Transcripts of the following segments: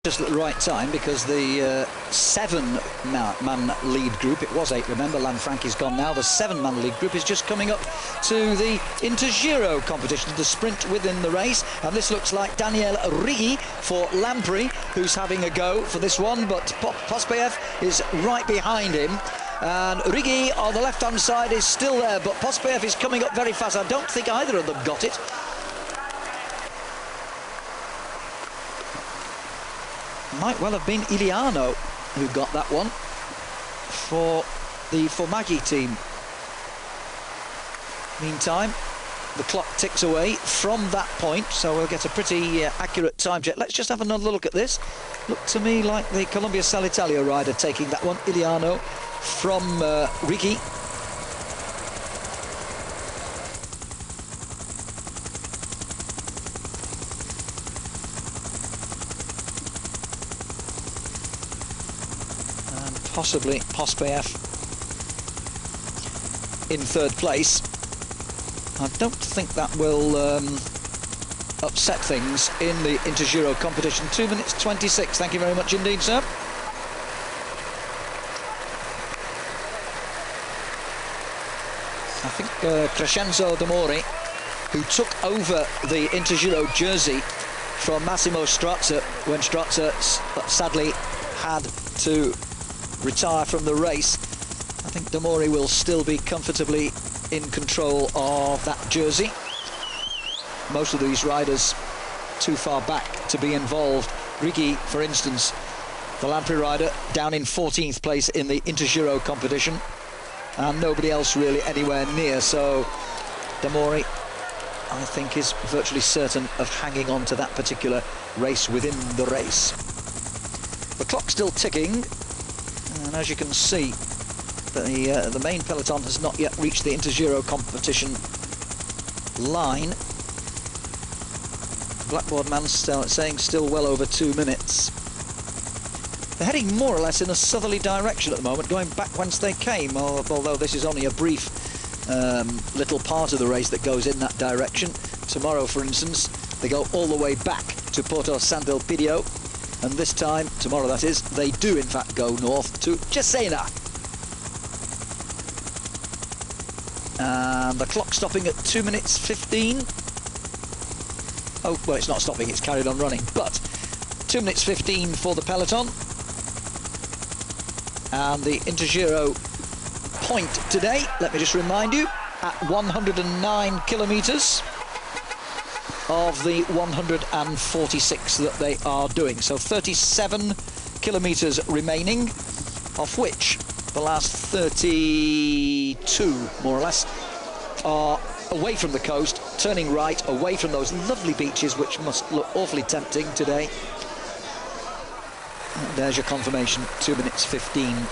Just at the right time, because the 7-man lead group, it was 8, remember, Lanfranchi's gone now, the 7-man lead group is just coming up to the Giro competition, the sprint within the race, and this looks like Daniel Righi for Lampre, who's having a go for this one, but Pospeyev is right behind him, and Righi on the left-hand side is still there, but Pospeyev is coming up very fast. I don't think either of them got it. Might well have been Iliano who got that one for the Formaggi team. Meantime, the clock ticks away from that point, so we'll get a pretty accurate time check. Let's just have another look at this. Looked to me like the Columbia Salitalia rider taking that one, Iliano from Righi. Possibly Pospeyev in third place. I don't think that will upset things in the Giro competition. 2 minutes 26. Thank you very much indeed, sir. I think Crescenzo D'Amori, who took over the Giro jersey from Massimo Strazza when Strazza sadly had to retire from the race. I think D'Amori will still be comfortably in control of that jersey. Most of these riders too far back to be involved. Righi, for instance, the Lampre rider, down in 14th place in the Giro competition, and nobody else really anywhere near, so D'Amori, I think, is virtually certain of hanging on to that particular race within the race. The clock's still ticking, and as you can see, the main peloton has not yet reached the Giro competition line. The blackboard man saying still well over 2 minutes. They're heading more or less in a southerly direction at the moment, going back whence they came, although this is only a brief little part of the race that goes in that direction. Tomorrow, for instance, they go all the way back to Porto sant'Elpidio. And this time, tomorrow that is, they do in fact go north to Cesena. And the clock's stopping at 2 minutes 15. Oh, well, it's not stopping, it's carried on running. But 2 minutes 15 for the peloton. And the Giro point today, let me just remind you, at 109 kilometres. Of the 146 that they are doing. So 37 kilometres remaining, of which the last 32, more or less, are away from the coast, turning right, away from those lovely beaches, which must look awfully tempting today. And there's your confirmation, 2 minutes 15.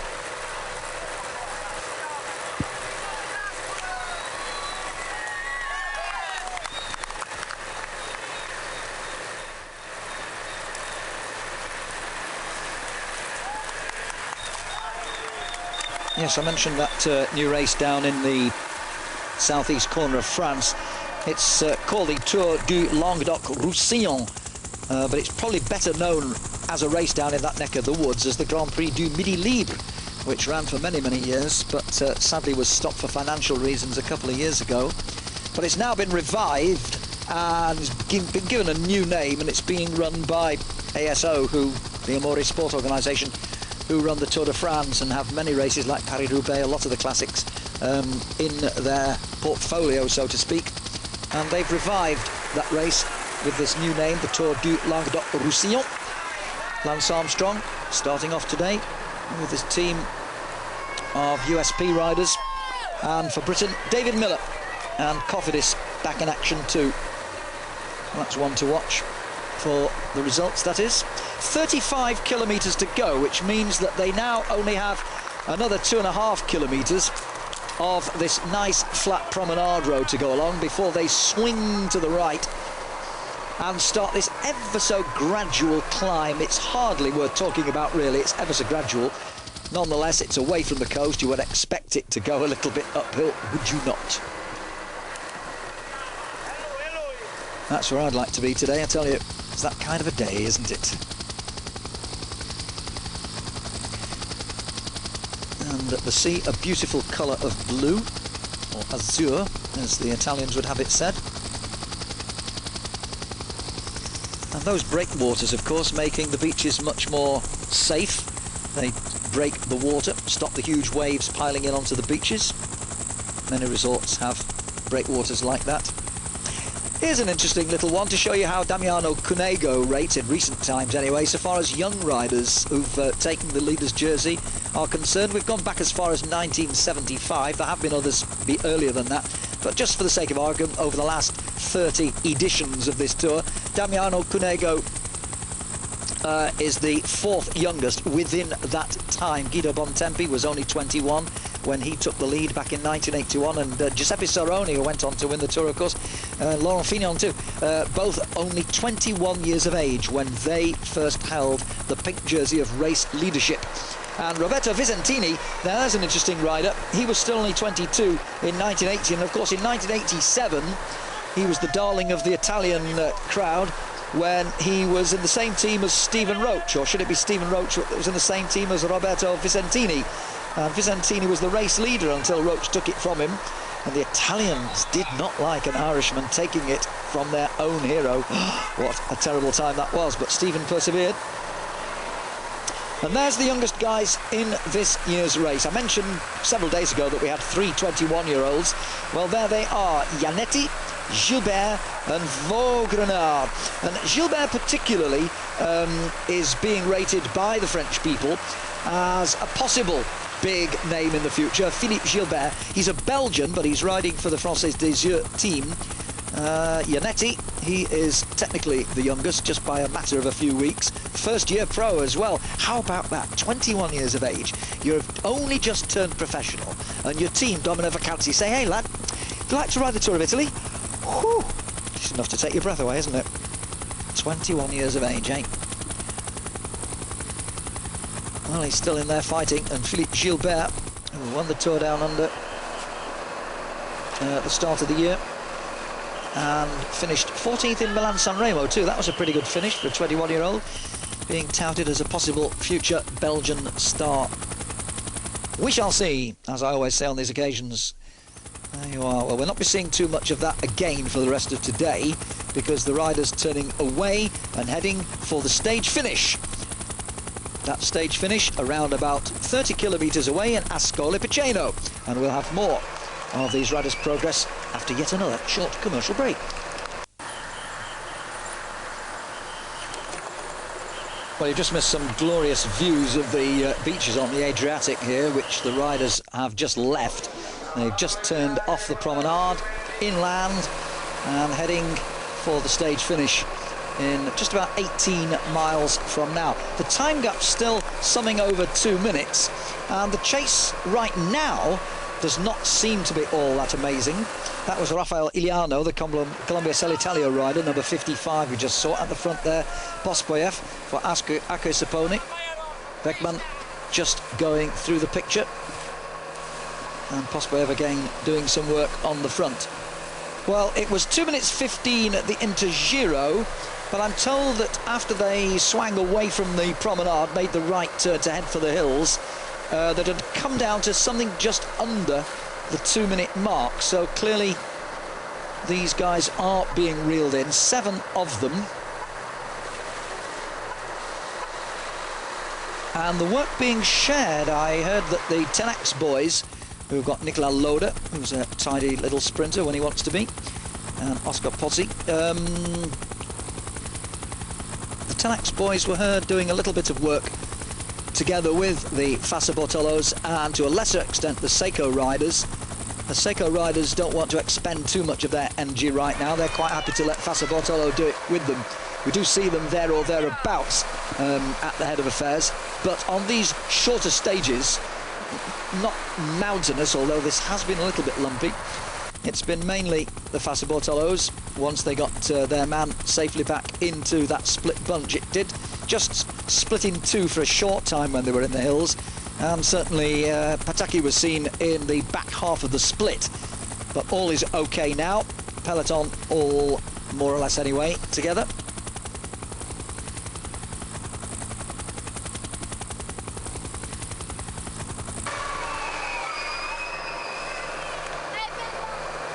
Yes, I mentioned that new race down in the southeast corner of France. It's called the Tour du Languedoc-Roussillon, but it's probably better known as a race down in that neck of the woods as the Grand Prix du Midi Libre, which ran for many, many years, but sadly was stopped for financial reasons a couple of years ago. But it's now been revived and been given a new name, and it's being run by ASO, the Amore Sport organisation, who run the Tour de France and have many races like Paris-Roubaix, a lot of the classics in their portfolio, so to speak. And they've revived that race with this new name, the Tour du Languedoc-Roussillon. Lance Armstrong starting off today with his team of USP riders. And for Britain, David Miller and Cofidis back in action too. That's one to watch for the results, that is. 35 kilometres to go, which means that they now only have another 2.5 kilometres of this nice flat promenade road to go along before they swing to the right and start this ever so gradual climb. It's hardly worth talking about, really. It's ever so gradual. Nonetheless, it's away from the coast. You would expect it to go a little bit uphill, would you not? That's where I'd like to be today, I tell you. It's that kind of a day, isn't it? And the sea, a beautiful colour of blue, or azure, as the Italians would have it said. And those breakwaters, of course, making the beaches much more safe. They break the water, stop the huge waves piling in onto the beaches. Many resorts have breakwaters like that. Here's an interesting little one to show you how Damiano Cunego rates, in recent times anyway, so far as young riders who've taken the leader's jersey are concerned. We've gone back as far as 1975. There have been others be earlier than that, but just for the sake of argument, over the last 30 editions of this tour, Damiano Cunego is the fourth youngest within that time. Guido Bontempi was only 21 when he took the lead back in 1981, and Giuseppe Saroni, who went on to win the Tour, of course, Laurent Fignon too, both only 21 years of age when they first held the pink jersey of race leadership. And Roberto Visentini, now there's an interesting rider. He was still only 22 in 1980, and of course in 1987 he was the darling of the Italian crowd when he was in the same team as Stephen Roche, or should it be Stephen Roche that was in the same team as Roberto Visentini. And Visentini was the race leader until Roche took it from him, and the Italians did not like an Irishman taking it from their own hero. What a terrible time that was, but Stephen persevered. And there's the youngest guys in this year's race. I mentioned several days ago that we had three 21-year-olds. Well, there they are, Janetti, Gilbert and Vaugrenard. And Gilbert particularly is being rated by the French people as a possible big name in the future. Philippe Gilbert, he's a Belgian, but he's riding for the Française des Jeux team. Janetti, he is technically the youngest, just by a matter of a few weeks. First year pro as well. How about that? 21 years of age. You've only just turned professional, and your team, Domino Vacanzi, say, hey lad, would you like to ride the Tour of Italy? Whew, it's enough to take your breath away, isn't it? 21 years of age, eh? Well, he's still in there fighting, and Philippe Gilbert, who won the Tour Down Under at the start of the year, and finished 14th in Milan-San Remo too. That was a pretty good finish for a 21-year-old, being touted as a possible future Belgian star. We shall see, as I always say on these occasions. There you are. Well, we'll not be seeing too much of that again for the rest of today, because the rider's turning away and heading for the stage finish. That stage finish around about 30 kilometres away in Ascoli Piceno, and we'll have more of these riders' progress after yet another short commercial break. Well, you've just missed some glorious views of the beaches on the Adriatic here, which the riders have just left. They've just turned off the promenade, inland, and heading for the stage finish in just about 18 miles from now. The time gap's still summing over 2 minutes, and the chase right now does not seem to be all that amazing. That was Rafael Iliano, the Columbia Sellitalia rider, number 55, we just saw at the front there. Pospoyev for Ake Saponi. Beckman just going through the picture, and Pospoyev again doing some work on the front. Well, it was 2 minutes 15 at the Giro, but I'm told that after they swang away from the promenade, made the right turn to head for the hills, that had come down to something just under the 2 minute mark. So clearly these guys are being reeled in, 7 of them. And the work being shared, I heard that the Tenax boys, who've got Nicola Loda, who's a tidy little sprinter when he wants to be, and Oscar Pozzi, the Tenax boys were heard doing a little bit of work together with the Fassa Bortolos, and to a lesser extent the Seiko riders. The Seiko riders don't want to expend too much of their energy right now. They're quite happy to let Fassa Bortolo do it with them. We do see them there or thereabouts at the head of affairs, but on these shorter stages, not mountainous, although this has been a little bit lumpy, it's been mainly the Fassa Bortolos. Once they got their man safely back into that split bunch, it did just split in two for a short time when they were in the hills, and certainly Pataki was seen in the back half of the split, but all is okay now. Peloton all more or less anyway together.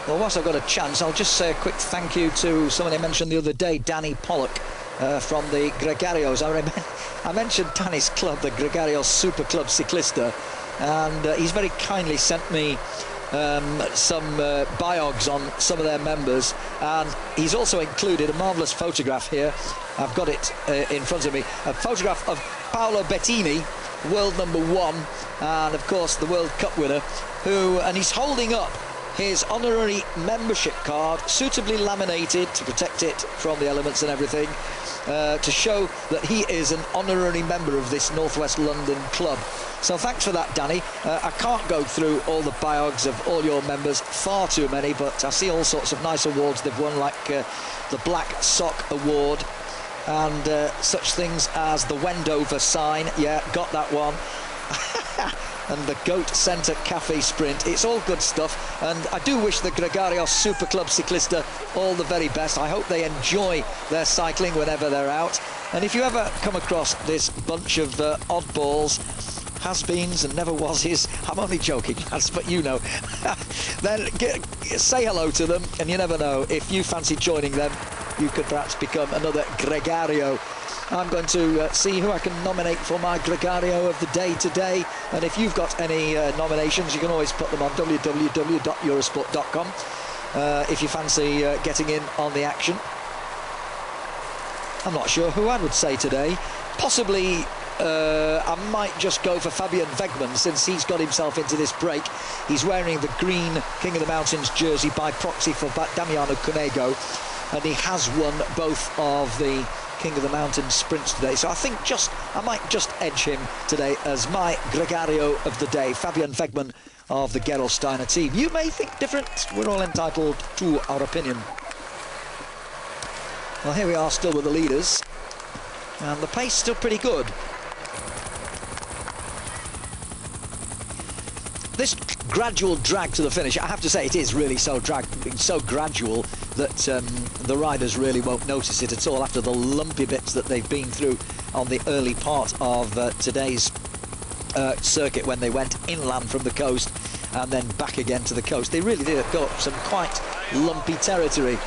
Well, whilst I've got a chance, I'll just say a quick thank you to someone I mentioned the other day, Danny Pollock, from the Gregarios. I mentioned Danny's club, the Gregarios Super Club Ciclista, and he's very kindly sent me some biogs on some of their members, and he's also included a marvellous photograph here. I've got it in front of me, a photograph of Paolo Bettini, world #1, and of course the World Cup winner, and he's holding up his honorary membership card, suitably laminated to protect it from the elements and everything, to show that he is an honorary member of this Northwest London club. So thanks for that, Danny. I can't go through all the biogs of all your members, far too many, but I see all sorts of nice awards they've won, like the Black Sock Award, and such things as the Wendover sign. Yeah, got that one. And the Goat Centre Cafe Sprint. It's all good stuff, and I do wish the Gregarios Super Club Ciclista all the very best. I hope they enjoy their cycling whenever they're out. And if you ever come across this bunch of oddballs, has-beens and never-wases, I'm only joking, lads, but you know, then say hello to them, and you never know, if you fancy joining them, you could perhaps become another Gregario. I'm going to see who I can nominate for my Gregario of the day today, and if you've got any nominations, you can always put them on www.eurosport.com if you fancy getting in on the action. I'm not sure who I would say today. Possibly I might just go for Fabian Wegmann, since he's got himself into this break. He's wearing the green King of the Mountains jersey by proxy for Damiano Cunego, and he has won both of the King of the Mountain sprints today, so I think I might just edge him today as my Gregario of the day, Fabian Wegmann of the Gerolsteiner team. You may think different, we're all entitled to our opinion. Well, here we are still with the leaders, and the pace still pretty good. This gradual drag to the finish, I have to say, it is really so gradual that the riders really won't notice it at all after the lumpy bits that they've been through on the early part of today's circuit, when they went inland from the coast and then back again to the coast. They really did go up some quite lumpy territory.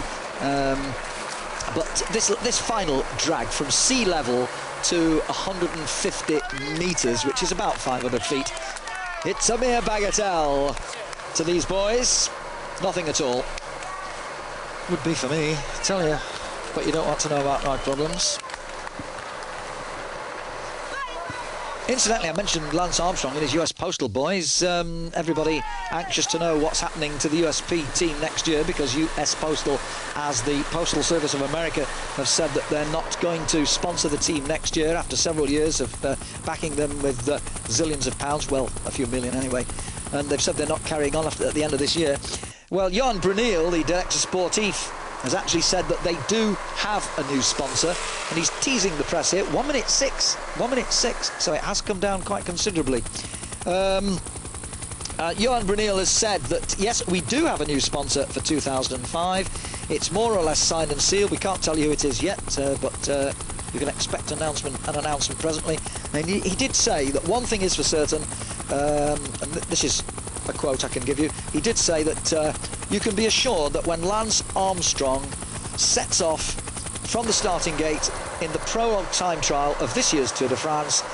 But this final drag from sea level to 150 metres, which is about 500 feet, it's a mere bagatelle to these boys. Nothing at all. Would be for me, I tell you. But you don't want to know about ride problems. Incidentally, I mentioned Lance Armstrong and his US Postal Boys. Everybody anxious to know what's happening to the USP team next year, because US Postal, as the Postal Service of America, have said that they're not going to sponsor the team next year after several years of backing them with zillions of pounds, well, a few million anyway. And they've said they're not carrying on at the end of this year. Well, Johan Bruneel, the Director Sportif, has actually said that they do have a new sponsor, and he's teasing the press here. 1 minute 6, so it has come down quite considerably. Johan Bruneel has said that yes, we do have a new sponsor for 2005. It's more or less signed and sealed. We can't tell you who it is yet, but you can expect an announcement presently. And he did say that one thing is for certain, and this is a quote I can give you. He did say that you can be assured that when Lance Armstrong sets off from the starting gate in the prologue time trial of this year's Tour de France,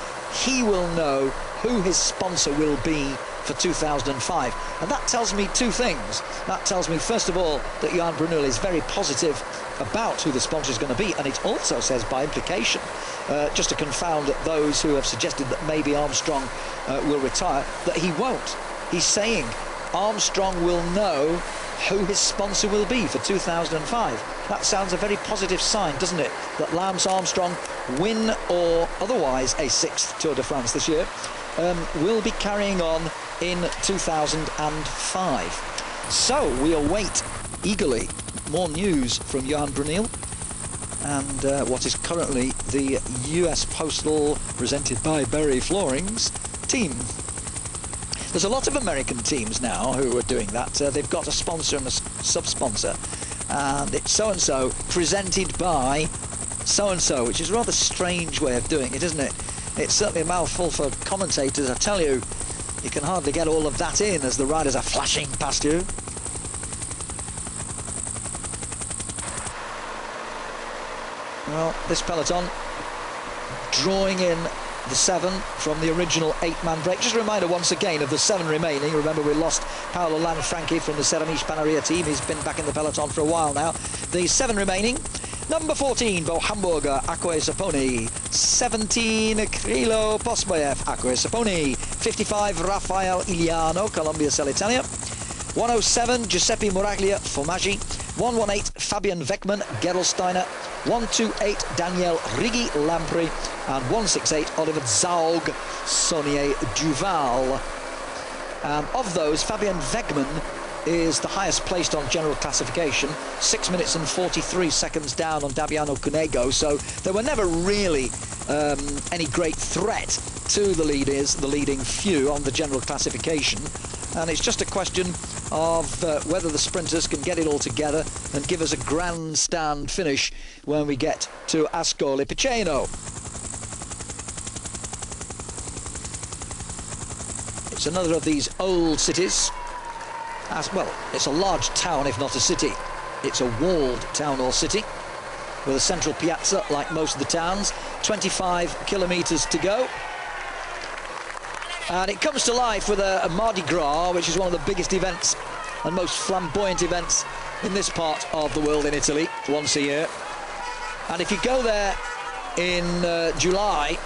he will know who his sponsor will be for 2005. And that tells me two things. That tells me, first of all, that Johan Bruneel is very positive about who the sponsor is going to be, and it also says, by implication, just to confound those who have suggested that maybe Armstrong will retire, that he won't. He's saying Armstrong will know who his sponsor will be for 2005. That sounds a very positive sign, doesn't it? That Lance Armstrong, win or otherwise a 6th Tour de France this year, will be carrying on in 2005. So we await eagerly more news from Johan Bruneel and what is currently the US Postal, presented by Berry Floorings, team. There's a lot of American teams now who are doing that. They've got a sponsor and a sub-sponsor, and it's so-and-so presented by so-and-so, which is a rather strange way of doing it, isn't it? It's certainly a mouthful for commentators, I tell you. You can hardly get all of that in as the riders are flashing past you. Well, this peloton drawing in the 7 from the original 8-man break. Just a reminder once again of the 7 remaining. Remember, we lost Paolo Lanfranchi from the Ceramiche Panaria team. He's been back in the peloton for a while now. The 7 remaining. Number 14, Bo Hamburger, Acque Saponi. 17, Krilo Posboyev, Acque Saponi. 55, Rafael Iliano, Columbia Celitalia. 107, Giuseppe Moraglia, Formaggi. 118, Fabian Weckmann, Gerolsteiner. 128, Daniel Riggi, Lampre. And 168, Oliver Zaug, Saunier Duval. And of those, Fabian Weckmann is the highest placed on general classification, 6 minutes and 43 seconds down on Daviano Cunego, so there were never really any great threat to the leaders, the leading few on the general classification, and it's just a question of whether the sprinters can get it all together and give us a grandstand finish when we get to Ascoli Piceno. It's another of these old cities. As well, it's a large town, if not a city. It's a walled town or city with a central piazza like most of the towns. 25 kilometres to go. And it comes to life with a Mardi Gras, which is one of the biggest events and most flamboyant events in this part of the world in Italy, once a year. And if you go there in July,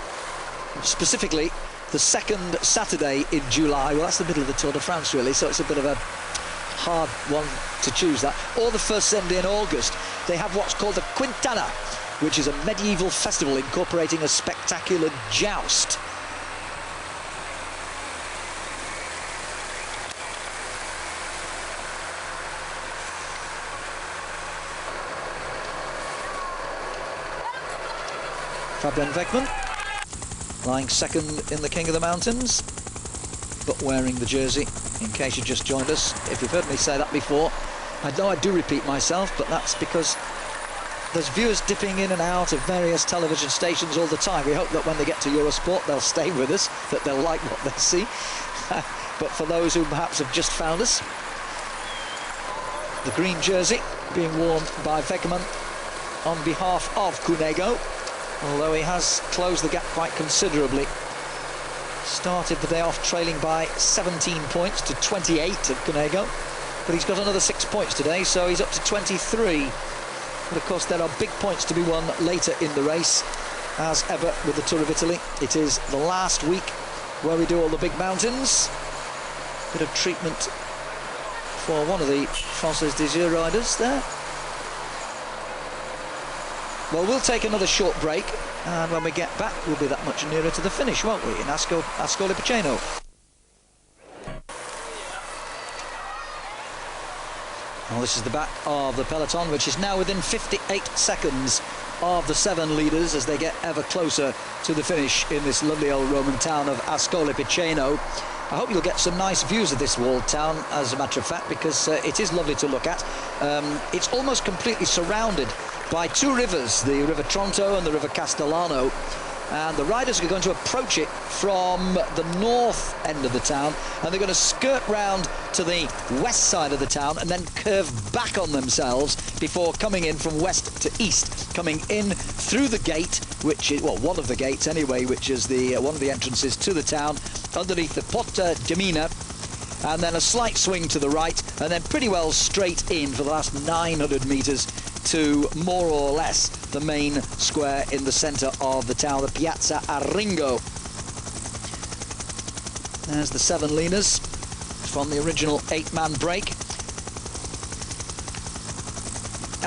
specifically the second Saturday in July, well, that's the middle of the Tour de France, really, so it's a bit of a hard one to choose that, or the first Sunday in August, they have what's called the Quintana, which is a medieval festival incorporating a spectacular joust. Fabian Weckmann lying second in the King of the Mountains, but wearing the jersey, in case you just joined us. If you've heard me say that before, I know I do repeat myself, but that's because there's viewers dipping in and out of various television stations all the time. We hope that when they get to Eurosport, they'll stay with us, that they'll like what they see. But for those who perhaps have just found us, the green jersey being worn by Weckmann on behalf of Cunego, although he has closed the gap quite considerably. Started the day off trailing by 17 points to 28 at Cunego, but he's got another 6 points today, so he's up to 23. But of course there are big points to be won later in the race, as ever with the Tour of Italy. It is the last week where we do all the big mountains. Bit of treatment for one of the Française des Jeux riders there. Well, we'll take another short break, and when we get back, we'll be that much nearer to the finish, won't we, in Ascoli Piceno. Well, this is the back of the peloton, which is now within 58 seconds of the 7 leaders as they get ever closer to the finish in this lovely old Roman town of Ascoli Piceno. I hope you'll get some nice views of this walled town, as a matter of fact, because it is lovely to look at. It's almost completely surrounded by 2 rivers, the River Tronto and the River Castellano, and the riders are going to approach it from the north end of the town, and they're going to skirt round to the west side of the town and then curve back on themselves before coming in from west to east, coming in through the gate, which is, well, one of the gates anyway, which is the one of the entrances to the town, underneath the Porta di Mina, and then a slight swing to the right, and then pretty well straight in for the last 900 metres to more or less the main square in the centre of the town, the Piazza Arringo. There's the 7 leaders from the original 8-man break.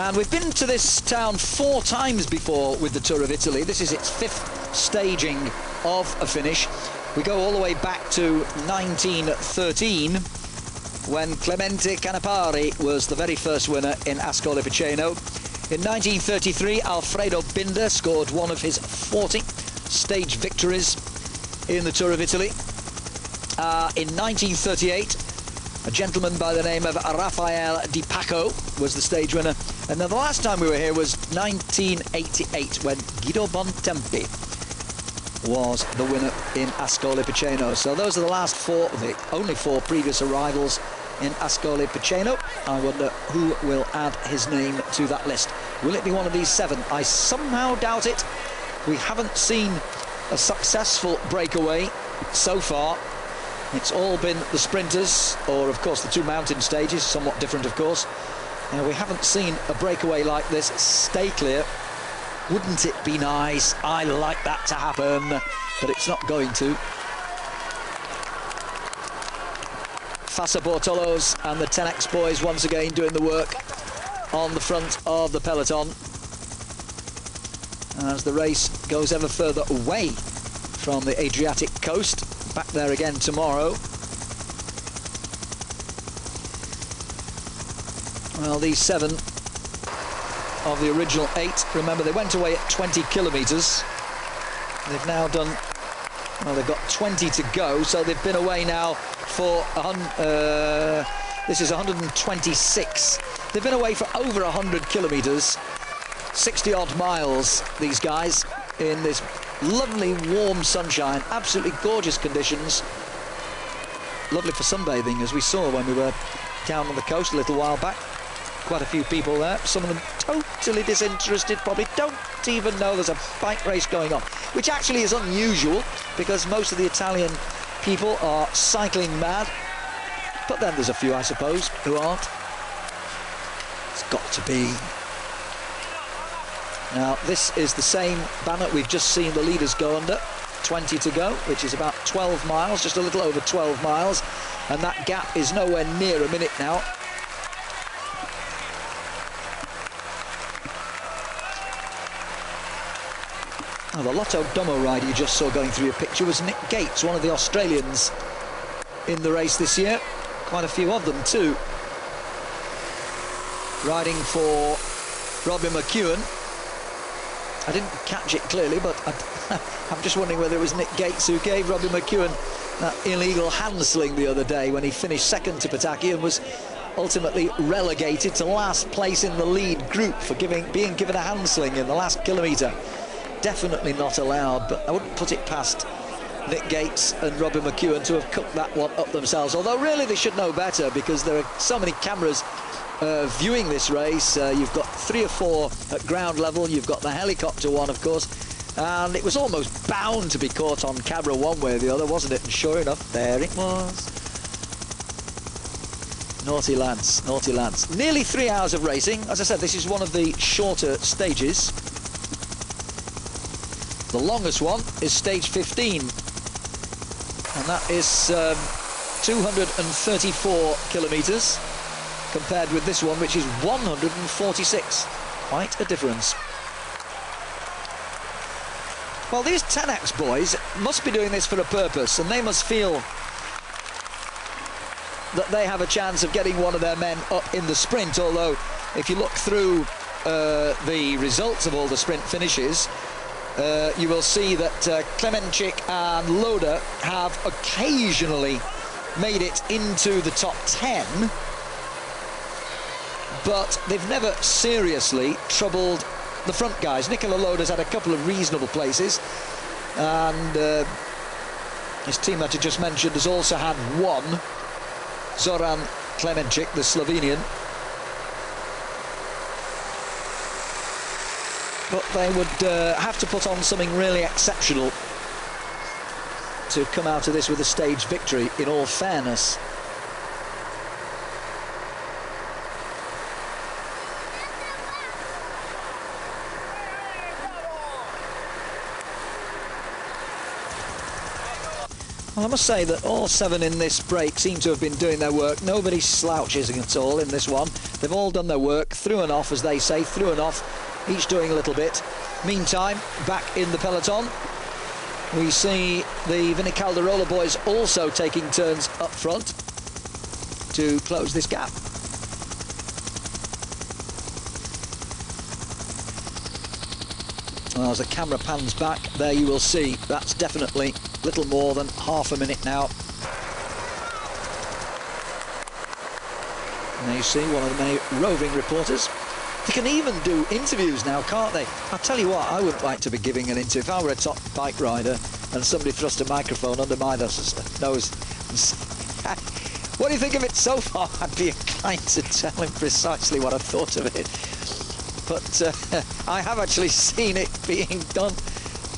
And we've been to this town 4 times before with the Tour of Italy. This is its 5th staging of a finish. We go all the way back to 1913, when Clemente Canapari was the very first winner in Ascoli Piceno. In 1933, Alfredo Binder scored one of his 40 stage victories in the Tour of Italy. In 1938, a gentleman by the name of Rafael Di Paco was the stage winner. And then the last time we were here was 1988, when Guido Bontempi was the winner in Ascoli Piceno. So those are the last 4, the only 4 previous arrivals in Ascoli Piceno. I wonder who will add his name to that list. Will it be one of these 7? I somehow doubt it. We haven't seen a successful breakaway so far. It's all been the sprinters, or of course the 2 mountain stages, somewhat different of course. We haven't seen a breakaway like this stay clear. Wouldn't it be nice? I like that to happen, but it's not going to. Fassa Bortolos and the 10X boys once again doing the work on the front of the peloton as the race goes ever further away from the Adriatic coast. Back there again tomorrow. Well, these 7 of the original 8, remember they went away at 20 kilometres. They've now done, well, they've got 20 to go, so they've been away now for this is 126. They've been away for over 100 kilometres, 60 odd miles, these guys, in this lovely warm sunshine, absolutely gorgeous conditions. Lovely for sunbathing, as we saw when we were down on the coast a little while back. Quite a few people there, some of them totally disinterested, probably don't even know there's a bike race going on, which actually is unusual because most of the Italian people are cycling mad, but then there's a few, I suppose, who aren't. It's got to be. Now, this is the same banner we've just seen the leaders go under. 20 to go, which is about 12 miles, just a little over 12 miles, and that gap is nowhere near a minute now. Oh, the Lotto Domo rider you just saw going through your picture was Nick Gates, one of the Australians in the race this year. Quite a few of them too. Riding for Robbie McEwen. I didn't catch it clearly, but I'm just wondering whether it was Nick Gates who gave Robbie McEwen that illegal hand sling the other day when he finished second to Pataki and was ultimately relegated to last place in the lead group for being given a hand sling in the last kilometre. Definitely not allowed, but I wouldn't put it past Nick Gates and Robbie McEwen to have cooked that one up themselves, although really they should know better because there are so many cameras viewing this race. You've got 3 or 4 at ground level, you've got the helicopter one of course, and it was almost bound to be caught on camera one way or the other, wasn't it? And sure enough, there it was. Naughty lads, naughty lads. Nearly 3 hours of racing. As I said, this is one of the shorter stages. The longest one is stage 15, and that is 234 kilometres compared with this one, which is 146. Quite a difference. Well, these 10X boys must be doing this for a purpose, and they must feel that they have a chance of getting one of their men up in the sprint, although if you look through the results of all the sprint finishes, you will see that Klemenchik and Loda have occasionally made it into the top 10, but they've never seriously troubled the front guys. Nikola Loda's had a couple of reasonable places, and his teammate I just mentioned has also had one, Zoran Klemenchik, the Slovenian. But they would have to put on something really exceptional to come out of this with a stage victory, in all fairness. Well, I must say that all 7 in this break seem to have been doing their work. Nobody slouches at all in this one. They've all done their work, through and off, as they say, through and off, each doing a little bit. Meantime, back in the peloton, we see the Vinny Calderola boys also taking turns up front to close this gap. Well, as the camera pans back, there you will see that's definitely little more than half a minute now. And there you see one of the many roving reporters. They can even do interviews now, can't they? I'll tell you what, I wouldn't like to be giving an interview. If I were a top bike rider and somebody thrust a microphone under my nose, what do you think of it so far? I'd be inclined to tell him precisely what I thought of it. but I have actually seen it being done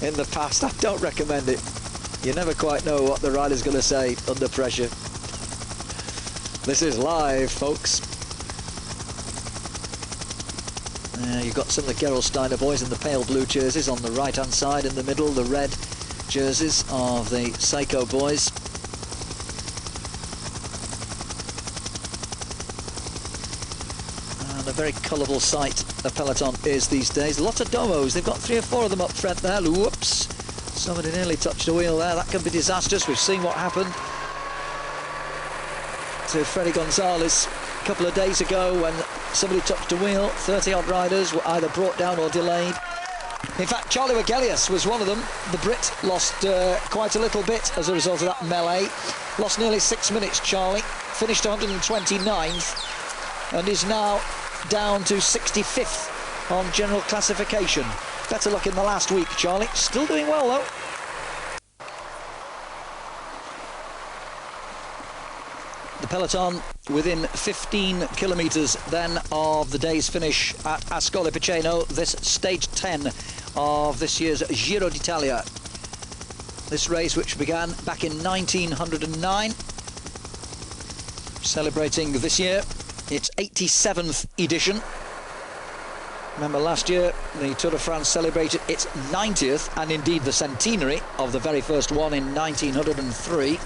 in the past. I don't recommend it. You never quite know what the rider's going to say under pressure. This is live, folks. You've got some of the Gerolsteiner boys in the pale blue jerseys on the right-hand side. In the middle, the red jerseys of the Seiko boys. And a very colourful sight the peloton is these days. Lots of domos. They've got 3 or 4 of them up front there. Whoops. Somebody nearly touched the wheel there. That can be disastrous. We've seen what happened to Freddy Gonzalez a couple of days ago when somebody touched a wheel. 30-odd riders were either brought down or delayed. In fact, Charlie Wegelius was one of them. The Brit lost quite a little bit as a result of that melee. Lost nearly 6 minutes, Charlie. Finished 129th and is now down to 65th on general classification. Better luck in the last week, Charlie. Still doing well, though. The peloton within 15 kilometres then of the day's finish at Ascoli Piceno, this stage 10 of this year's Giro d'Italia. This race, which began back in 1909, celebrating this year its 87th edition. Remember, last year the Tour de France celebrated its 90th and indeed the centenary of the very first one in 1903.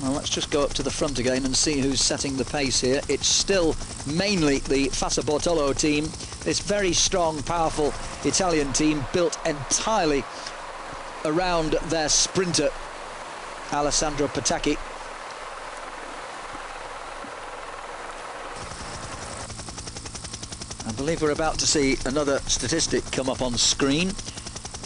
Well, let's just go up to the front again and see who's setting the pace here. It's still mainly the Fassa Bortolo team, this very strong, powerful Italian team built entirely around their sprinter, Alessandro Petacchi. I believe we're about to see another statistic come up on screen.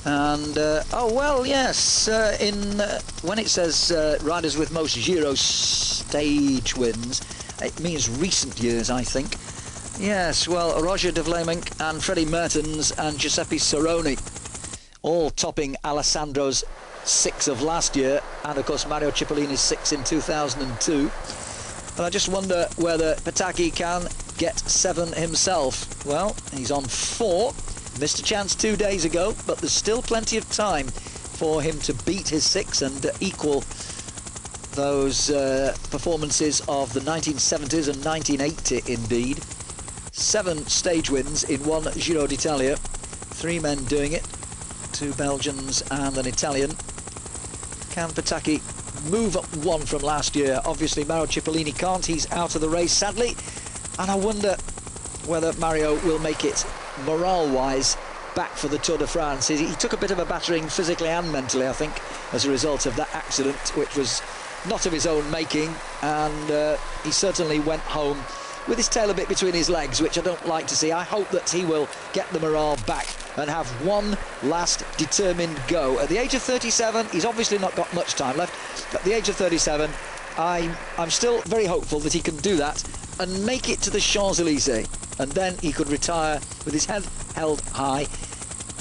And, oh, well, yes, when it says riders with most Giro stage wins, it means recent years, I think. Yes, well, Roger de Vlaming and Freddie Mertens and Giuseppe Cerrone all topping Alessandro's 6 of last year, and of course Mario Cipollini's 6 in 2002. And I just wonder whether Petacchi can get 7 himself. Well, he's on 4. Missed a chance 2 days ago, but there's still plenty of time for him to beat his 6 and equal those performances of the 1970s and 1980 indeed. 7 stage wins in one Giro d'Italia. 3 men doing it. 2 Belgians and an Italian. Can Petacchi move up 1 from last year? Obviously Mario Cipollini can't. He's out of the race, sadly. And I wonder whether Mario will make it morale-wise back for the Tour de France. He took a bit of a battering physically and mentally, I think, as a result of that accident, which was not of his own making, and he certainly went home with his tail a bit between his legs, which I don't like to see. I hope that he will get the morale back and have one last determined go. At the age of 37, he's obviously not got much time left, but at the age of 37, I'm still very hopeful that he can do that and make it to the Champs-Élysées, and then he could retire with his head held high.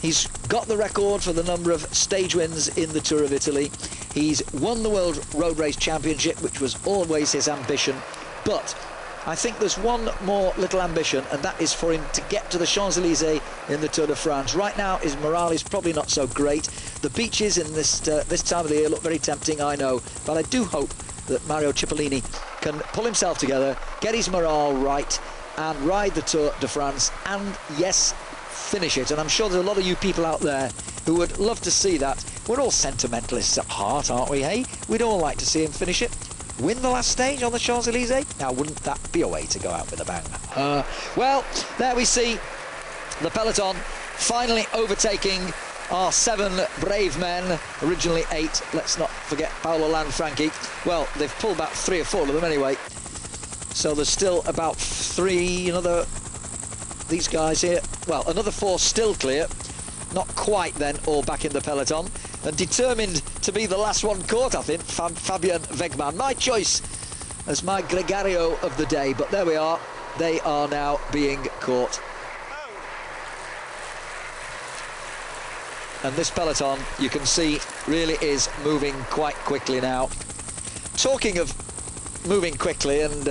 He's got the record for the number of stage wins in the Tour of Italy. He's won the World Road Race Championship, which was always his ambition, but I think there's one more little ambition, and that is for him to get to the Champs-Élysées in the Tour de France. Right now, his morale is probably not so great. The beaches in this time of the year look very tempting, I know, but I do hope that Mario Cipollini can pull himself together, get his morale right, and ride the Tour de France, and yes, finish it. And I'm sure there's a lot of you people out there who would love to see that. We're all sentimentalists at heart, aren't we, hey? We'd all like to see him finish it. Win the last stage on the Champs-Élysées? Now, wouldn't that be a way to go out with a bang? Well, there we see the peloton finally overtaking our 7 brave men, originally 8. Let's not forget Paolo Lanfranchi. Well, they've pulled back 3 or 4 of them anyway. So there's still about 3, these guys here. Well, another 4 still clear. Not quite then, all back in the peloton. And determined to be the last one caught, I think, Fabian Wegmann. My choice as my gregario of the day. But there we are. They are now being caught. And this peloton, you can see, really is moving quite quickly now. Talking of moving quickly, and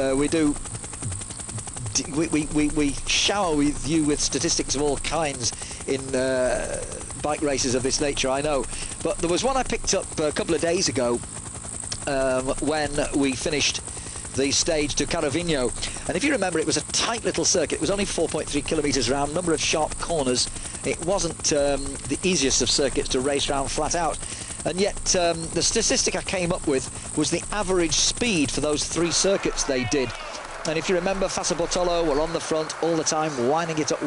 we shower with you with statistics of all kinds in bike races of this nature, I know. But there was one I picked up a couple of days ago when we finished the stage to Carovigno, and if you remember, it was a tight little circuit. It was only 4.3 kilometres round, number of sharp corners. It wasn't the easiest of circuits to race round flat out, and yet the statistic I came up with was the average speed for those 3 circuits they did. And if you remember, Fassa Bortolo were on the front all the time, winding it up,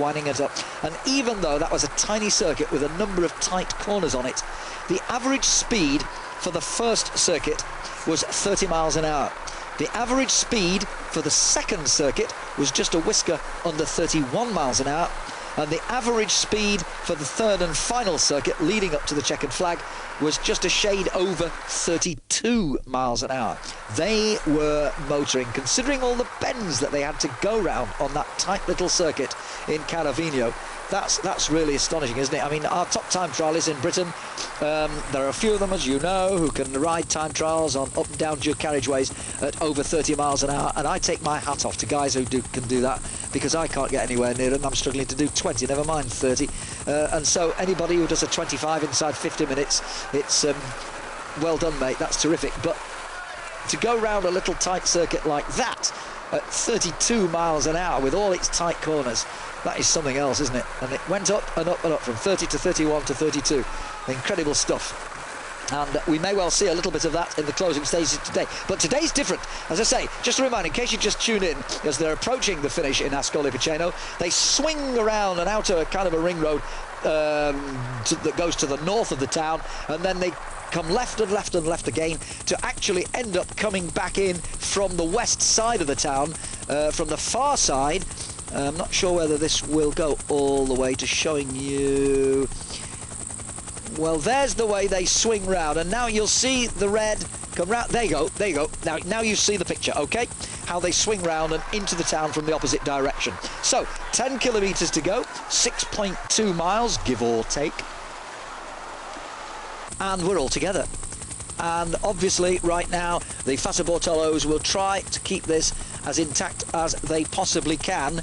and even though that was a tiny circuit with a number of tight corners on it, the average speed for the first circuit was 30 miles an hour. The average speed for the second circuit was just a whisker under 31 miles an hour, and the average speed for the third and final circuit leading up to the checkered flag was just a shade over 32 miles an hour. They were motoring, considering all the bends that they had to go round on that tight little circuit in Carovigno. That's really astonishing, isn't it? I mean, our top time trialists in Britain, there are a few of them, as you know, who can ride time trials on up and down dual carriageways at over 30 miles an hour, and I take my hat off to guys who can do that, because I can't get anywhere near it. I'm struggling to do 20, never mind 30. And so anybody who does a 25 inside 50 minutes, it's well done, mate. That's terrific. But to go round a little tight circuit like that at 32 miles an hour with all its tight corners, that is something else, isn't it? And it went up and up and up from 30 to 31 to 32. Incredible stuff. And we may well see a little bit of that in the closing stages today. But today's different. As I say, just a reminder, in case you just tune in, as they're approaching the finish in Ascoli Piceno, they swing around an outer kind of a ring road that goes to the north of the town, and then they come left and left and left again to actually end up coming back in from the west side of the town, from the far side. I'm not sure whether this will go all the way to showing you. Well, there's the way they swing round, and now you'll see the red come round. There you go. Now you see the picture, okay? How they swing round and into the town from the opposite direction. So 10 kilometres to go, 6.2 miles, give or take, and we're all together. And obviously right now the Fassa Bortolos will try to keep this as intact as they possibly can,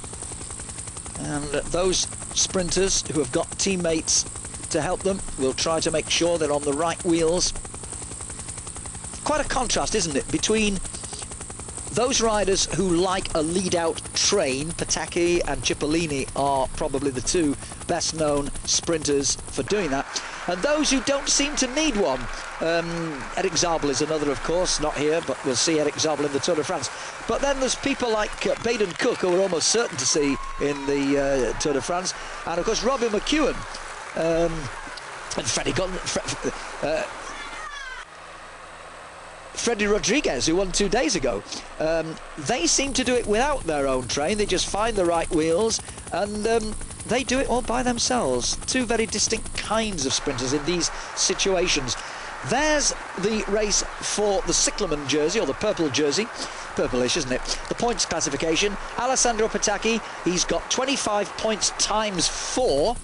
and those sprinters who have got teammates to help them will try to make sure they're on the right wheels. Quite a contrast, isn't it, between those riders who like a lead-out train. Pataki and Cipollini are probably the 2 best-known sprinters for doing that, and those who don't seem to need one. Eric Zabel is another, of course, not here, but we'll see Eric Zabel in the Tour de France. But then there's people like Baden Cook, who we're almost certain to see in the Tour de France, and of course Robbie McEwen, and Freddie Rodriguez, who won 2 days ago. They seem to do it without their own train. They just find the right wheels, and they do it all by themselves. 2 very distinct kinds of sprinters in these situations. There's the race for the cyclamen jersey, or the purple jersey. Purplish, isn't it? The points classification. Alessandro Pataki, he's got 25 points times 4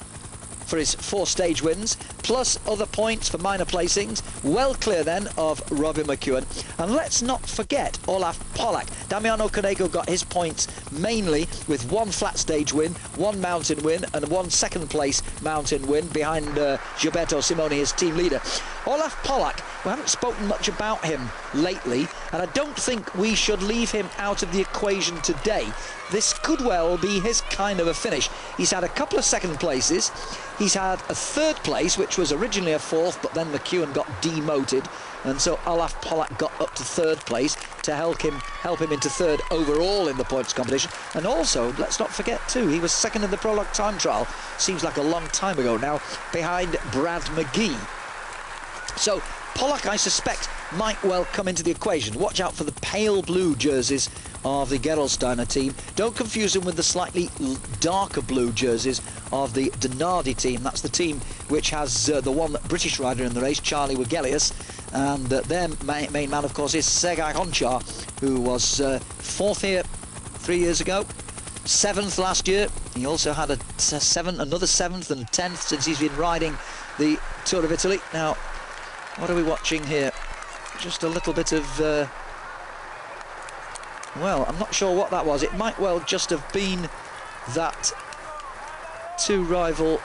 for his 4 stage wins, plus other points for minor placings. Well clear then of Robbie McEwen. And let's not forget Olaf Pollack. Damiano Cunego got his points mainly with 1 flat stage win, 1 mountain win, and 1 second place mountain win behind Gilberto Simoni, his team leader. Olaf Pollack, we haven't spoken much about him lately, and I don't think we should leave him out of the equation today. This could well be his kind of a finish. He's had a couple of second places. He's had a 3rd place, which was originally a 4th, but then McEwen got demoted, and so Olaf Pollack got up to 3rd place to help him into 3rd overall in the points competition. And also, let's not forget too, he was 2nd in the prologue time trial. Seems like a long time ago now, behind Brad McGee. So Pollack, I suspect, might well come into the equation. Watch out for the pale blue jerseys of the Gerolsteiner team. Don't confuse them with the slightly darker blue jerseys of the Denardi team. That's the team which has the one British rider in the race, Charlie Wegelius, and their main man, of course, is Sergei Honchar, who was 4th here 3 years ago, 7th last year, He also had another 7th and 10th since he's been riding the Tour of Italy. Now, what are we watching here? Just a little bit of... well, I'm not sure what that was. It might well just have been that two rival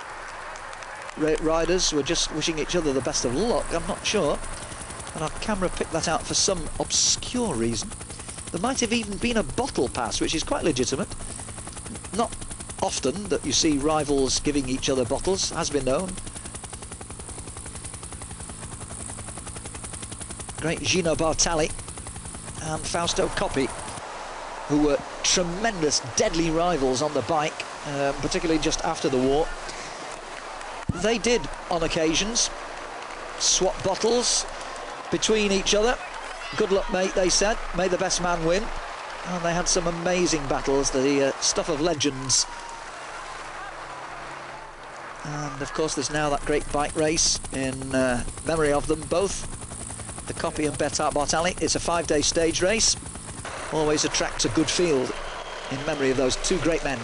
riders were just wishing each other the best of luck. I'm not sure. And our camera picked that out for some obscure reason. There might have even been a bottle pass, which is quite legitimate. Not often that you see rivals giving each other bottles, has been known. Great Gino Bartali and Fausto Coppi, who were tremendous, deadly rivals on the bike, particularly just after the war. They did, on occasions, swap bottles between each other. Good luck, mate, they said. May the best man win. And they had some amazing battles, the stuff of legends. And of course there's now that great bike race in memory of them both, the Coppi and Bartali. It's a 5-day stage race, always attracts a good field in memory of those two great men,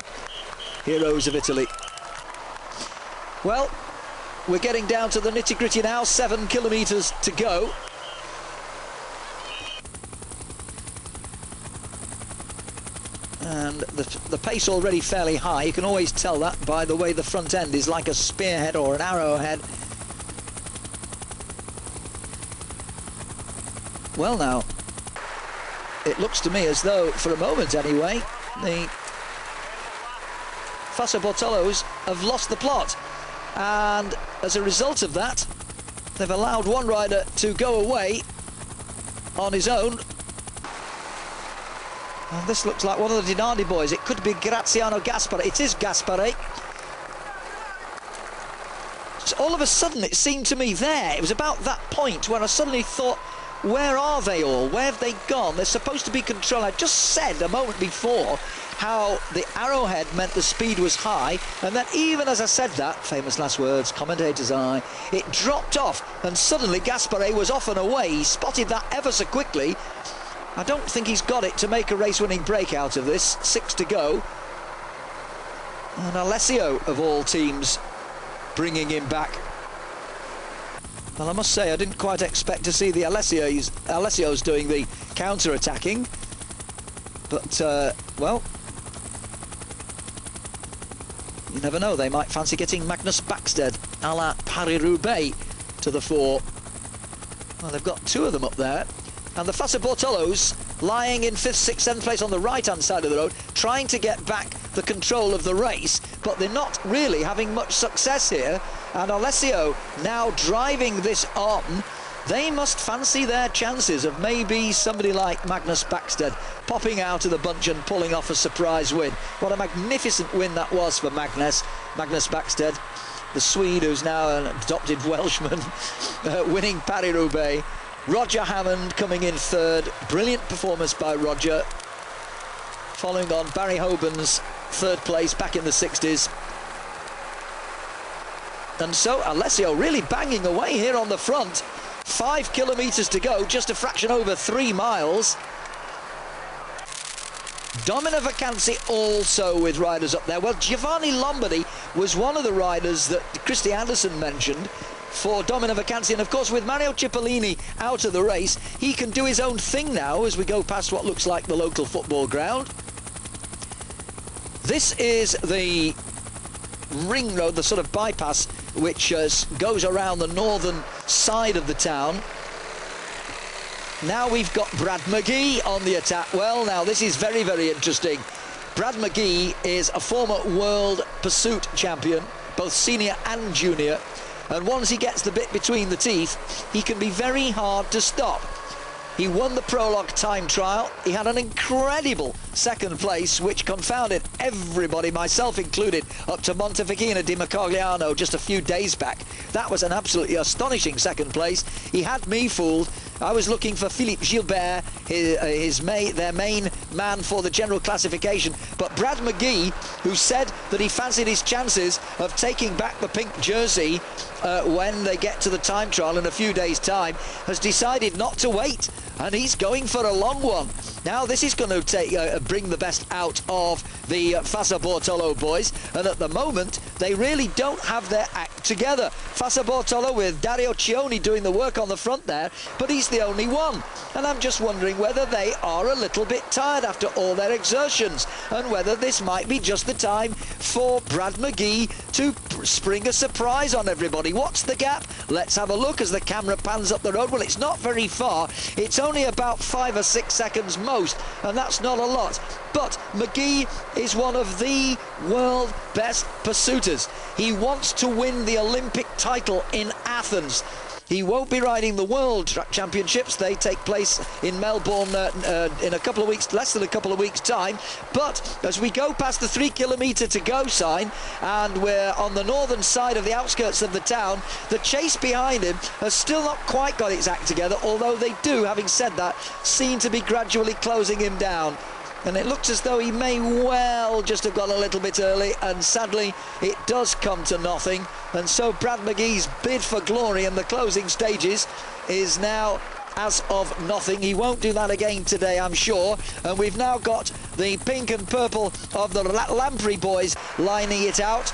heroes of Italy. Well, we're getting down to the nitty-gritty now, 7 kilometres to go. And the pace already fairly high. You can always tell that by the way the front end is like a spearhead or an arrowhead. Well now, it looks to me as though, for a moment anyway, the Fassa Bortolos have lost the plot. And as a result of that, they've allowed one rider to go away on his own. And this looks like one of the Dinardi boys. It could be Graziano Gaspare. It is Gaspare. So all of a sudden, it seemed to me there, it was about that point when I suddenly thought, where are they all? Where have they gone? They're supposed to be controlled. I just said a moment before how the arrowhead meant the speed was high, and then even as I said that, famous last words, commentator's eye, it dropped off, and suddenly Gaspare was off and away. He spotted that ever so quickly. I don't think he's got it to make a race-winning break out of this. 6 to go. And Alessio, of all teams, bringing him back. Well, I must say, I didn't quite expect to see the Alessio's doing the counter-attacking. But, well, you never know. They might fancy getting Magnus Backstedt, a la Paris-Roubaix, to the fore. Well, they've got two of them up there. And the Fassa Bortolos lying in 5th, 6th, 7th place on the right-hand side of the road, trying to get back the control of the race, but they're not really having much success here. And Alessio now driving this on. They must fancy their chances of maybe somebody like Magnus Backstedt popping out of the bunch and pulling off a surprise win. What a magnificent win that was for Magnus Backstedt, the Swede who's now an adopted Welshman, winning Paris-Roubaix. Roger Hammond coming in 3rd. Brilliant performance by Roger. Following on Barry Hoban's 3rd place back in the 60s. And so Alessio really banging away here on the front. 5 kilometres to go, just a fraction over 3 miles. Domino Vacanzi also with riders up there. Well, Giovanni Lombardi was one of the riders that Christy Anderson mentioned for Domino Vacanzi, and of course with Mario Cipollini out of the race, he can do his own thing now as we go past what looks like the local football ground. This is the ring road, the sort of bypass which goes around the northern side of the town. Now we've got Brad McGee on the attack. Well, now this is very, very interesting. Brad McGee is a former world pursuit champion, both senior and junior. And once he gets the bit between the teeth, he can be very hard to stop. He won the prologue time trial. He had an incredible 2nd place, which confounded everybody, myself included, up to Montefichino di Macagliano just a few days back. That was an absolutely astonishing 2nd place. He had me fooled. I was looking for Philippe Gilbert, their main man for the general classification. But Brad McGee, who said that he fancied his chances of taking back the pink jersey when they get to the time trial in a few days' time, has decided not to wait and he's going for a long one. Now this is going to bring the best out of the Fassa Bortolo boys, and at the moment they really don't have their act together. Fassa Bortolo with Dario Cioni doing the work on the front there, but he's the only one, and I'm just wondering whether they are a little bit tired after all their exertions, and whether this might be just the time for Brad McGee to spring a surprise on everybody. What's the gap? Let's have a look as the camera pans up the road. Well, it's not very far. It's only about 5 or 6 seconds most, and that's not a lot. But McGee is one of the world best pursuiters. He wants to win the Olympic title in Athens. He won't be riding the World Championships. They take place in Melbourne in a couple of weeks, less than a couple of weeks' time. But as we go past the 3 kilometre to go sign, and we're on the northern side of the outskirts of the town, the chase behind him has still not quite got its act together, although they do, having said that, seem to be gradually closing him down. And it looks as though he may well just have gone a little bit early, and sadly it does come to nothing. And so Brad McGee's bid for glory in the closing stages is now as of nothing. He won't do that again today, I'm sure. And we've now got the pink and purple of the Lamprey boys lining it out.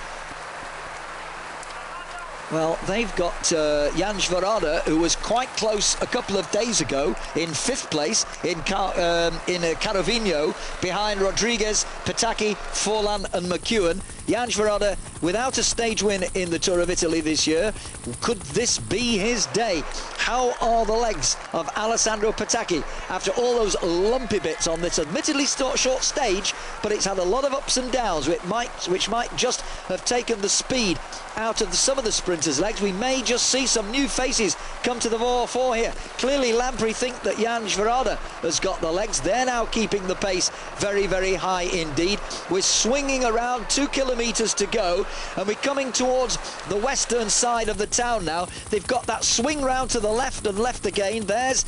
Well, they've got Jan Schwarada, who was quite close a couple of days ago in 5th place in Carovigno, behind Rodriguez, Pataki, Forlan and McEwen. Jan Schwarada without a stage win in the Tour of Italy this year. Could this be his day? How are the legs of Alessandro Pataki after all those lumpy bits on this admittedly short stage, but it's had a lot of ups and downs which might just have taken the speed out of some of the sprinters' legs. We may just see some new faces come to the fore here. Clearly Lamprey think that Jan Schwarada has got the legs. They're now keeping the pace very, very high indeed. We're swinging around 2 kilometres to go, and we're coming towards the western side of the town now. They've got that swing round to the left and left again. There's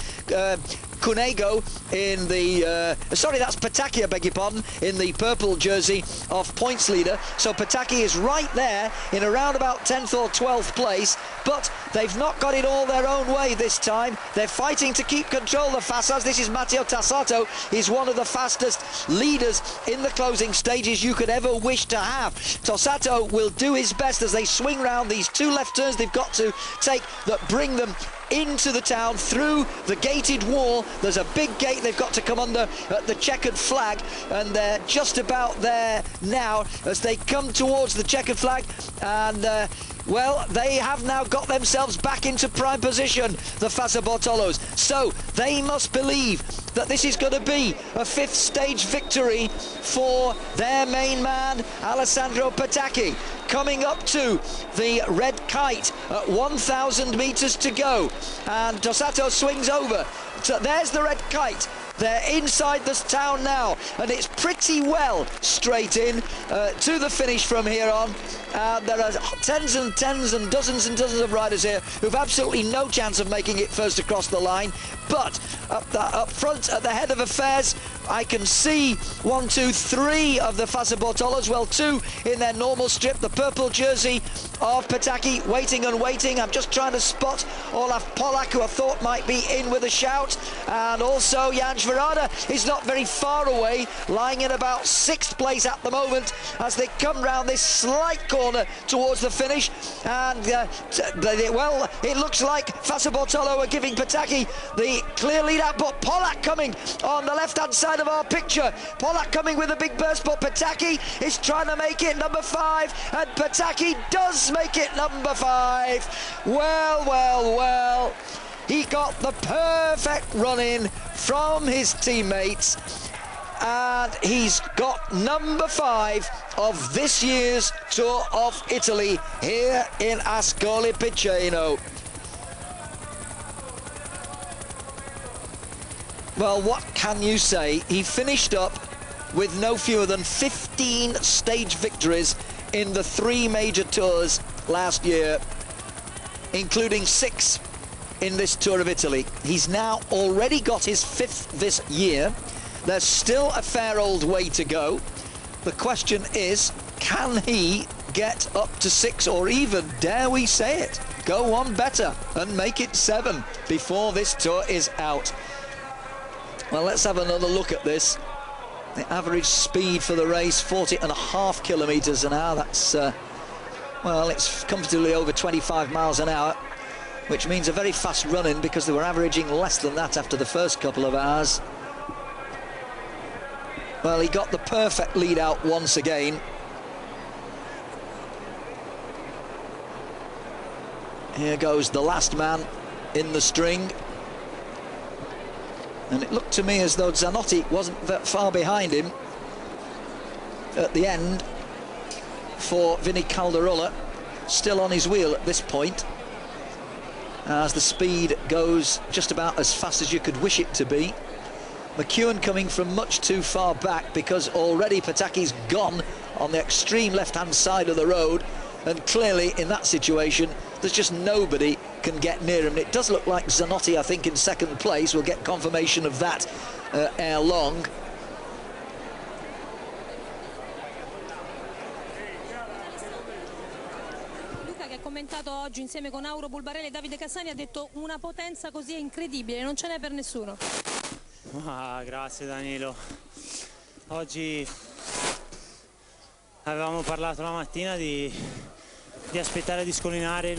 Cunego in the sorry, that's Pataki, I beg your pardon, in the purple jersey of points leader. So Pataki is right there in around about 10th or 12th place, but they've not got it all their own way this time. They're fighting to keep control of Fassas. This is Matteo Tassato. He's one of the fastest leaders in the closing stages you could ever wish to have. Tassato will do his best as they swing round these 2 left turns they've got to take that bring them into the town through the gated wall. There's a big gate they've got to come under at the checkered flag, and they're just about there now as they come towards the checkered flag. And well, they have now got themselves back into prime position, the Fassa Bortolos. So they must believe that this is going to be a 5th stage victory for their main man, Alessandro Pataki. Coming up to the red kite at 1,000 metres to go, and Tossato swings over. So there's the red kite. They're inside this town now, and it's pretty well straight in to the finish from here on. There are tens and tens and dozens of riders here who've absolutely no chance of making it first across the line. But up front, at the head of affairs, I can see 1, 2, 3 of the Fassa Bortolos. Well, 2 in their normal strip. The purple jersey of Pataki waiting and waiting. I'm just trying to spot Olaf Polak, who I thought might be in with a shout. And also Jan Schwarada is not very far away, lying in about 6th place at the moment as they come round this slight corner towards the finish. And well, it looks like Fassa Bortolo are giving Pataki the clear lead out, but Polak coming on the left-hand side of our picture. Polak coming with a big burst, but Pataki is trying to make it number 5, and Pataki does make it number 5. Well, he got the perfect run in from his teammates, and he's got number 5 of this year's Tour of Italy here in Ascoli Piceno. Well, what can you say? He finished up with no fewer than 15 stage victories in the 3 major tours last year, including 6 in this Tour of Italy. He's now already got his 5th this year. There's still a fair old way to go. The question is, can he get up to 6, or even, dare we say it, go one better and make it 7 before this tour is out? Well, let's have another look at this. The average speed for the race, 40.5 kilometres an hour. That's, well, it's comfortably over 25 miles an hour, which means a very fast run-in, because they were averaging less than that after the first couple of hours. Well, he got the perfect lead out once again. Here goes the last man in the string. And it looked to me as though Zanotti wasn't that far behind him at the end for Vinny Calderola, still on his wheel at this point, as the speed goes just about as fast as you could wish it to be. McEwen coming from much too far back, because already Pataki's gone on the extreme left-hand side of the road, and clearly in that situation there's just nobody can get near him. It does look like Zanotti, I think, in second place. We'll get confirmation of that ere long. Luca, che ha commentato oggi insieme con Auro Bulbarelli e Davide Cassani, ha detto: una potenza così è incredibile, non ce n'è per nessuno. Grazie Danilo. Oggi avevamo parlato la mattina di aspettare di scollinare